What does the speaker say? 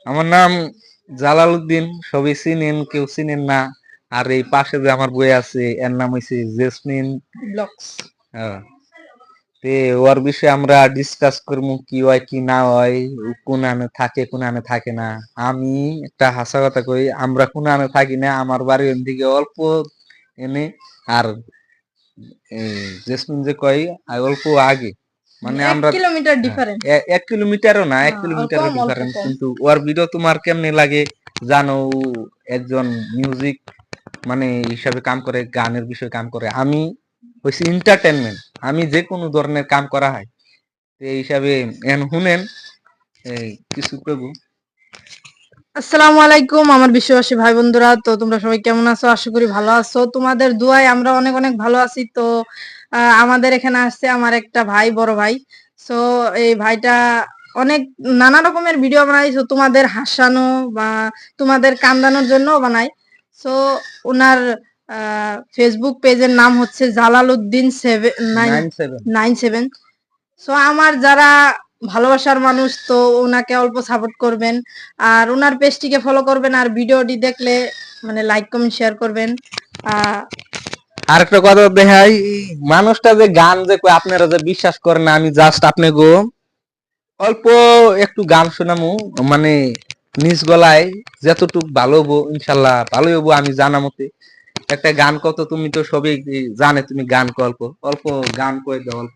আমার নাম জালালউদ্দিন, সবাই চিনেন কেউ চিনেন না। আর এই পাশে যে আমার বই আছে এর নাম হইছে জেসমিন ব্লগস। তে ওর বিষয়ে আমরা ডিসকাস করবো কি হয় কি না হয়, ও কোন আনে থাকে কোন আনে থাকে না। আমি একটা হাসা কথা কই, আমরা কোন আনে থাকি না, আমার বাড়ি দিকে অল্প এনে। আর জেসমিন যে কয় অল্প আগে, মানে আমরা 1 কিলোমিটার ডিফারেন্স। 1 কিলোমিটারও না, 1 কিলোমিটারের ডিফারেন্স। কিন্তু ওর ভিডিও তোমার কেমনে লাগে জানো? ও একজন মিউজিক মানে হিসাবে কাম করে, গানের বিষয়ে কাম করে। আমি হইছি এন্টারটেনমেন্ট, আমি যে কোনো ধরনের কাম করা হয় এই হিসাবে। এন শুনেন এই কিছু কইব। আসসালামু আলাইকুম আমার বিশ্ববাসী ভাই বন্ধুরা, তো তোমরা সবাই কেমন আছো? আশা করি ভালো আছো। তোমাদের দোয়ায় আমরা অনেক অনেক ভালো আছি। তো আমাদের এখানে আসছে আমার একটা ভাই, বড় ভাই। সো এই ভাইটা অনেক নানা রকমের ভিডিও বানাই, তো তোমাদের হাসানো বা তোমাদের কান্দানোর জন্য বানাই। সো ওনার ফেসবুক পেজের নাম হচ্ছে জালালউদ্দিন 797। সো আমার যারা ভালোবাসার মানুষ, তো ওনাকে অল্প সাপোর্ট করবেন, আর ওনার পেজটিকে ফলো করবেন, আর ভিডিওটি দেখলে মানে লাইক কমেন্ট শেয়ার করবেন। আরেকটা কথা দেখাই, মানুষটা যে গান যে কয় আপনারা যে বিশ্বাস করেন না, আমি জাস্ট আপনি গো অল্প একটু গান শোনামু, মানে নিজ গলায় যতটুক ভালো হবো ইনশাল্লাহ ভালোই হবো আমি জানা মতে। একটা গান কত, তুমি তো সবই জানে, তুমি গান অল্প অল্প গান কয়ে দাও অল্প।